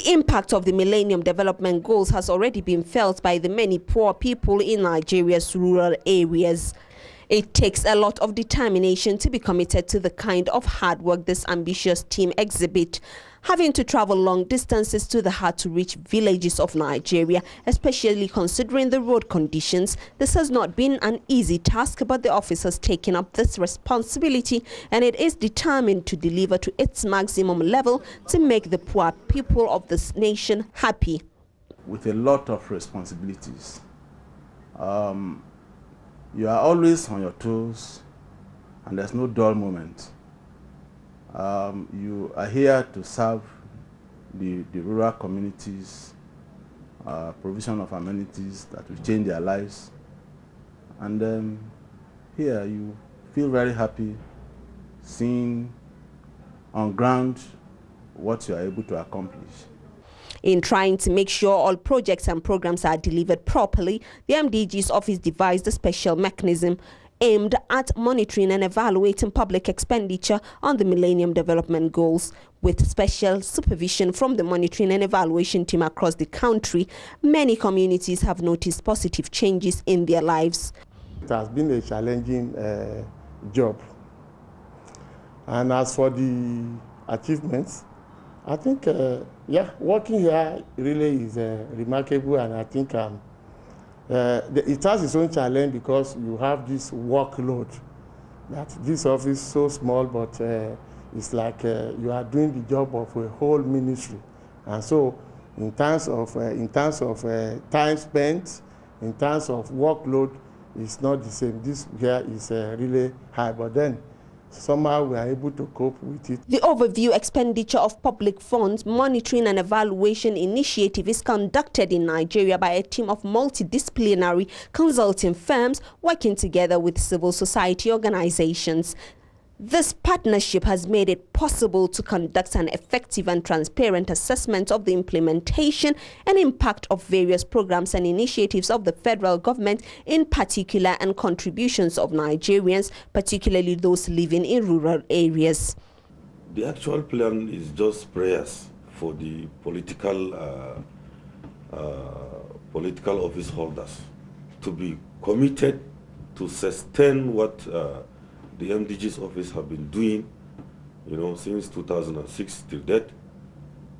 The impact of the Millennium Development Goals has already been felt by the many poor people in Nigeria's rural areas. It takes a lot of determination to be committed to the kind of hard work this ambitious team exhibit, having to travel long distances to the hard-to-reach villages of Nigeria, especially considering the road conditions. This has not been an easy task, but the office has taken up this responsibility and it is determined to deliver to its maximum level to make the poor people of this nation happy. With a lot of responsibilities. You are always on your toes and there's no dull moment. You are here to serve the rural communities, provision of amenities that will change their lives. And here you feel very happy seeing on ground what you are able to accomplish. In trying to make sure all projects and programs are delivered properly, the MDGs office devised a special mechanism aimed at monitoring and evaluating public expenditure on the Millennium Development Goals. With special supervision from the monitoring and evaluation team across the country, many communities have noticed positive changes in their lives. It has been a challenging job. And as for the achievements, I think, working here really is remarkable, and I think it has its own challenge because you have this workload. That this office is so small, but it's like you are doing the job of a whole ministry. And so, in terms of time spent, in terms of workload, it's not the same. This here is really high, but then somehow we are able to cope with it. The overview expenditure of public funds monitoring and evaluation initiative is conducted in Nigeria by a team of multidisciplinary consulting firms working together with civil society organizations. This partnership has made it possible to conduct an effective and transparent assessment of the implementation and impact of various programs and initiatives of the federal government in particular, and contributions of Nigerians, particularly those living in rural areas. The actual plan is just prayers for the political office holders to be committed to sustain what the MDGs office have been doing, since 2006 till date,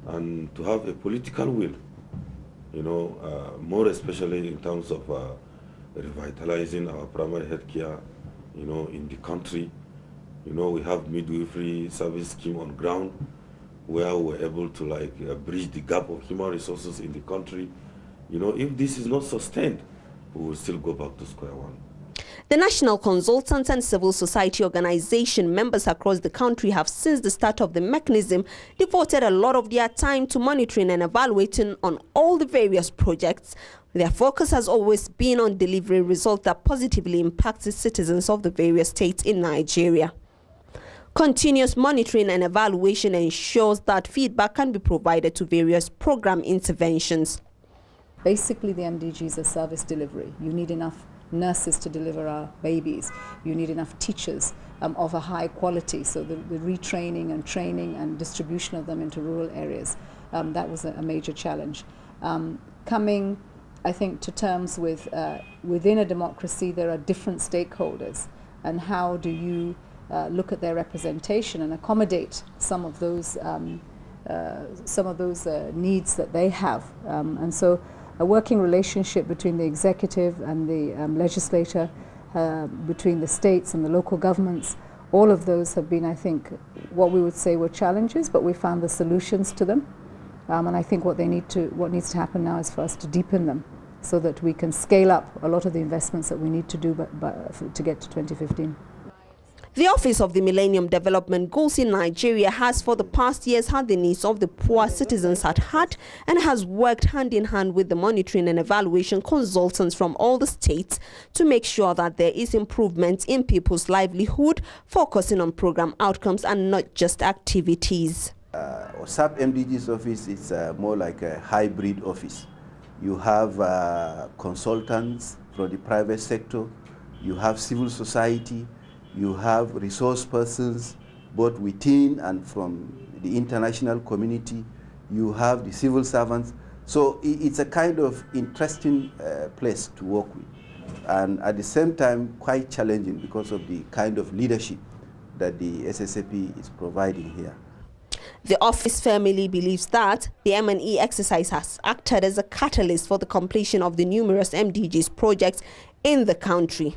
and to have a political will, more especially in terms of revitalizing our primary health care, in the country. We have midwifery service scheme on ground where we're able to bridge the gap of human resources in the country. If this is not sustained, we will still go back to square one. The national consultants and civil society organization members across the country have, since the start of the mechanism, devoted a lot of their time to monitoring and evaluating on all the various projects. Their focus has always been on delivering results that positively impact the citizens of the various states in Nigeria. Continuous monitoring and evaluation ensures that feedback can be provided to various program interventions. Basically, the MDGs are service delivery. You need enough nurses to deliver our babies. You need enough teachers of a high quality, so the retraining and training and distribution of them into rural areas, that was a major challenge. Coming, I think, to terms with within a democracy there are different stakeholders, and how do you look at their representation and accommodate some of those needs that they have, and so a working relationship between the executive and the legislature, between the states and the local governments, all of those have been, I think, what we would say were challenges, but we found the solutions to them. And I think what needs to happen now is for us to deepen them so that we can scale up a lot of the investments that we need to do to get to 2015. The Office of the Millennium Development Goals in Nigeria has for the past years had the needs of the poor citizens at heart and has worked hand in hand with the monitoring and evaluation consultants from all the states to make sure that there is improvement in people's livelihood, focusing on program outcomes and not just activities. SAP MDGs office is more like a hybrid office. You have consultants from the private sector, you have civil society, you have resource persons both within and from the international community. you have the civil servants. So it's a kind of interesting place to work with, and at the same time quite challenging because of the kind of leadership that the SSAP is providing here. The office firmly believes that the M&E exercise has acted as a catalyst for the completion of the numerous MDGs projects in the country.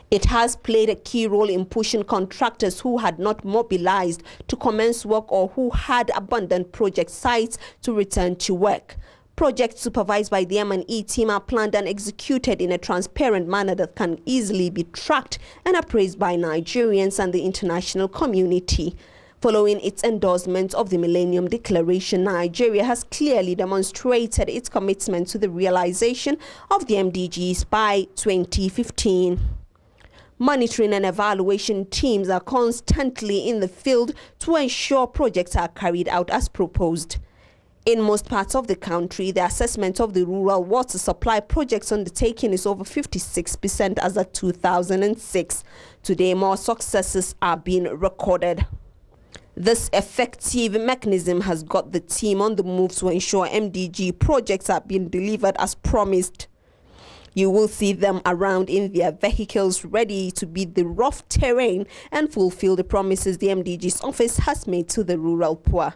It has played a key role in pushing contractors who had not mobilized to commence work or who had abandoned project sites to return to work. Projects supervised by the M&E team are planned and executed in a transparent manner that can easily be tracked and appraised by Nigerians and the international community. Following its endorsement of the Millennium Declaration, Nigeria has clearly demonstrated its commitment to the realization of the MDGs by 2015. Monitoring and evaluation teams are constantly in the field to ensure projects are carried out as proposed. In most parts of the country, the assessment of the rural water supply projects undertaken is over 56% as of 2006. Today, more successes are being recorded. This effective mechanism has got the team on the move to ensure MDG projects are being delivered as promised. You will see them around in their vehicles ready to beat the rough terrain and fulfill the promises the MDG's office has made to the rural poor.